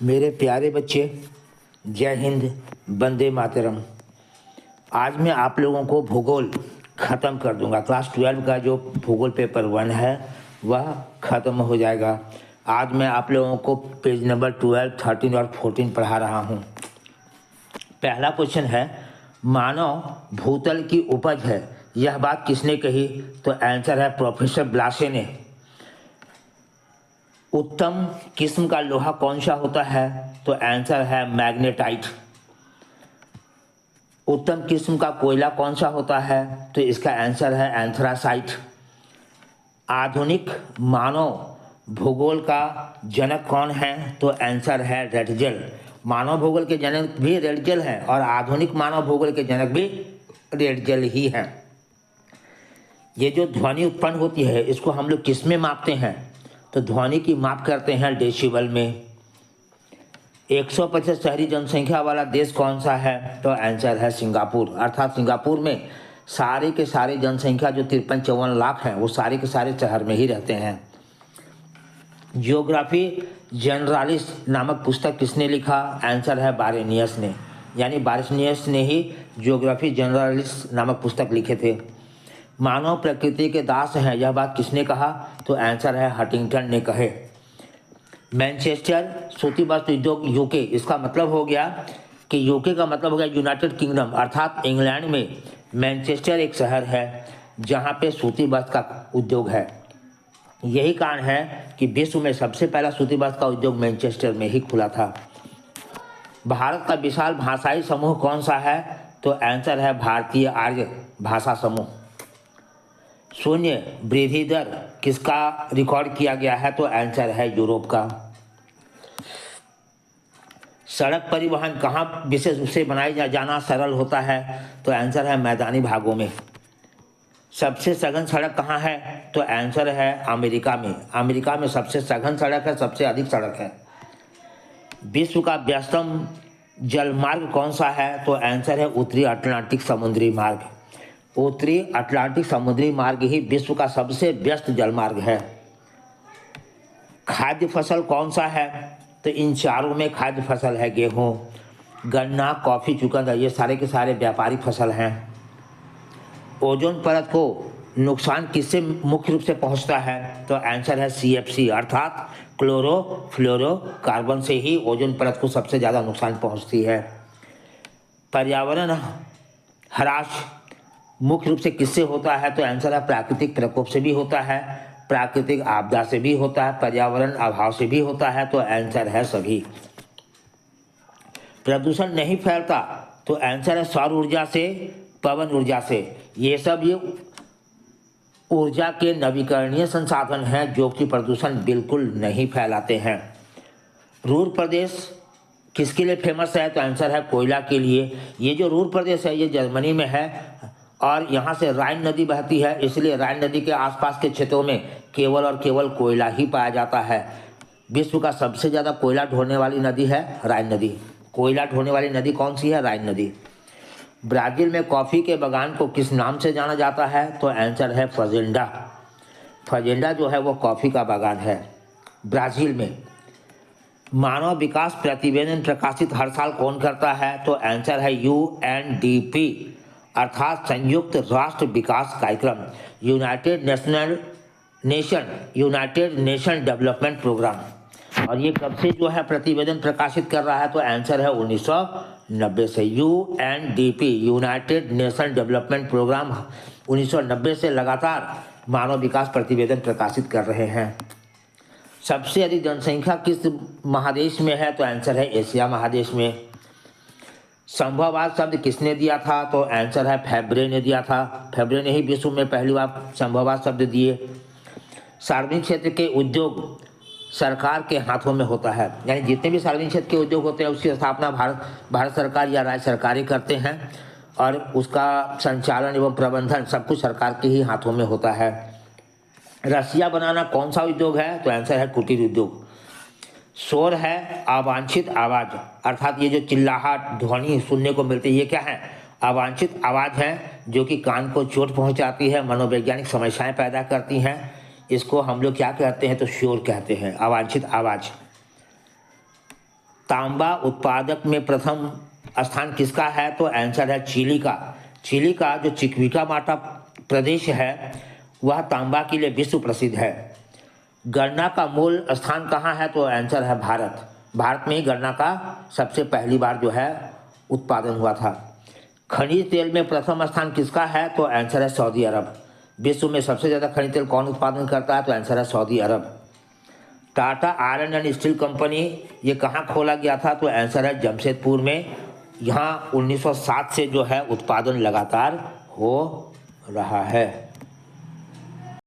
मेरे प्यारे बच्चे, जय हिंद, वंदे मातरम। आज मैं आप लोगों को भूगोल ख़त्म कर दूंगा। क्लास 12 का जो भूगोल पेपर 1 है वह ख़त्म हो जाएगा। आज मैं आप लोगों को पेज नंबर 12, 13 और 14 पढ़ा रहा हूँ। पहला क्वेश्चन है, मानव भूतल की उपज है, यह बात किसने कही? तो आंसर है प्रोफेसर ब्लासे ने। उत्तम किस्म का लोहा कौन सा होता है? तो आंसर है मैग्नेटाइट। उत्तम किस्म का कोयला कौन सा होता है? तो इसका आंसर है एंथ्रासाइट। आधुनिक मानव भूगोल का जनक कौन है? तो आंसर है रेटजल। मानव भूगोल के जनक भी रेटजल है और आधुनिक मानव भूगोल के जनक भी रेटजल ही है। ये जो ध्वनि उत्पन्न होती है इसको हम लोग किस में मापते हैं? तो ध्वनि की माप करते हैं डेसिबल में। 125 शहरी जनसंख्या वाला देश कौन सा है? तो आंसर है सिंगापुर। अर्थात सिंगापुर में सारे के सारे जनसंख्या जो 53-54 लाख है वो सारे के सारे शहर में ही रहते हैं। जियोग्राफी जनरालिस नामक पुस्तक किसने लिखा? आंसर है बारेनियस ने। यानी बारेनियस ने ही जियोग्राफी जनरालिस नामक पुस्तक लिखे थे। मानव प्रकृति के दास हैं, यह बात किसने कहा? तो आंसर है हंटिंगटन ने कहे। मैनचेस्टर सूती वस्त्र उद्योग यूके, इसका मतलब हो गया कि यूके का मतलब हो गया यूनाइटेड किंगडम, अर्थात इंग्लैंड में मैनचेस्टर एक शहर है जहां पे सूती वस्त्र का उद्योग है। यही कारण है कि विश्व में सबसे पहला सूती वस्त्र का उद्योग मैनचेस्टर में ही खुला था। भारत का विशाल भाषाई समूह कौन सा है? तो आंसर है भारतीय आर्य भाषा समूह। शून्य वृद्धि दर किसका रिकॉर्ड किया गया है? तो आंसर है यूरोप का। सड़क परिवहन कहाँ विशेष रूप से बनाया जाना सरल होता है? तो आंसर है मैदानी भागों में। सबसे सघन सड़क कहाँ है? तो आंसर है अमेरिका में। अमेरिका में सबसे सघन सड़क है, सबसे अधिक सड़क है। विश्व का व्यस्तम जलमार्ग कौन सा है? तो आंसर है उत्तरी अटलांटिक समुद्री मार्ग। उत्तरी अटलांटिक समुद्री मार्ग ही विश्व का सबसे व्यस्त जलमार्ग है। खाद्य फसल कौन सा है? तो इन चारों में खाद्य फसल है गेहूं, गन्ना, कॉफी, चुकंदर, ये सारे के सारे व्यापारिक फसल हैं। ओजोन परत को नुकसान किससे मुख्य रूप से पहुंचता है? तो आंसर है CFC अर्थात क्लोरोफ्लोरोकार्बन से ही ओजोन परत को सबसे ज़्यादा नुकसान पहुंचती है। पर्यावरण ह्रास मुख्य रूप से किससे होता है? तो आंसर है प्राकृतिक प्रकोप से भी होता है, प्राकृतिक आपदा से भी होता है, पर्यावरण अभाव से भी होता है। तो आंसर है सभी। प्रदूषण नहीं फैलता? तो आंसर है सौर ऊर्जा से, पवन ऊर्जा से। ये सब ये ऊर्जा के नवीकरणीय संसाधन हैं जो कि प्रदूषण बिल्कुल नहीं फैलाते हैं। रूर प्रदेश किसके लिए फेमस है? तो आंसर है कोयला के लिए। ये जो रूर प्रदेश है ये जर्मनी में है और यहाँ से राइन नदी बहती है, इसलिए राइन नदी के आसपास के क्षेत्रों में केवल और केवल कोयला ही पाया जाता है। विश्व का सबसे ज़्यादा कोयला ढोने वाली नदी है राइन नदी। कोयला ढोने वाली नदी कौन सी है? राइन नदी। ब्राज़ील में कॉफ़ी के बागान को किस नाम से जाना जाता है? तो आंसर है फजेंडा। फजेंडा जो है वो कॉफ़ी का बागान है ब्राज़ील में। मानव विकास प्रतिवेदन प्रकाशित हर साल कौन करता है? तो आंसर है UNDP अर्थात संयुक्त राष्ट्र विकास कार्यक्रम, यूनाइटेड नेशन डेवलपमेंट प्रोग्राम। और ये कब से जो है प्रतिवेदन प्रकाशित कर रहा है? तो आंसर है 1990 से। UNDP United Nation Development Programme 1990 से लगातार मानव विकास प्रतिवेदन प्रकाशित कर रहे हैं। सबसे अधिक जनसंख्या किस महादेश में है? तो आंसर है एशिया महादेश में। संभववाद शब्द किसने दिया था? तो आंसर है फैब्रे ने दिया था। फैब्रे ने ही विश्व में पहली बार संभववाद शब्द दिए। सार्वजनिक क्षेत्र के उद्योग सरकार के हाथों में होता है, यानी जितने भी सार्वजनिक क्षेत्र के उद्योग होते हैं उसकी स्थापना भारत सरकार या राज्य सरकारें करते हैं और उसका संचालन एवं प्रबंधन सब कुछ सरकार के ही हाथों में होता है। रस्सियाँ बनाना कौन सा उद्योग है? तो आंसर है कुटीर उद्योग। शोर है अवांछित आवाज़, अर्थात ये जो चिल्लाहट ध्वनि सुनने को मिलती है ये क्या है? अवांछित आवाज़ है जो कि कान को चोट पहुंचाती है, मनोवैज्ञानिक समस्याएं पैदा करती हैं। इसको हम लोग क्या कहते हैं? तो शोर कहते हैं, अवांछित आवाज़। तांबा उत्पादक में प्रथम स्थान किसका है? तो आंसर है चिली का। चिली का जो चिक्विकामाटा प्रदेश है वह तांबा के लिए विश्व प्रसिद्ध है। गन्ना का मूल स्थान कहाँ है? तो आंसर है भारत। भारत में ही गन्ना का सबसे पहली बार जो है उत्पादन हुआ था। खनिज तेल में प्रथम स्थान किसका है? तो आंसर है सऊदी अरब। विश्व में सबसे ज़्यादा खनिज तेल कौन उत्पादन करता है? तो आंसर है Saudi Arab. Tata iron and steel company ये कहाँ खोला गया था? तो आंसर है जमशेदपुर में। यहाँ 1907 से जो है उत्पादन लगातार हो रहा है।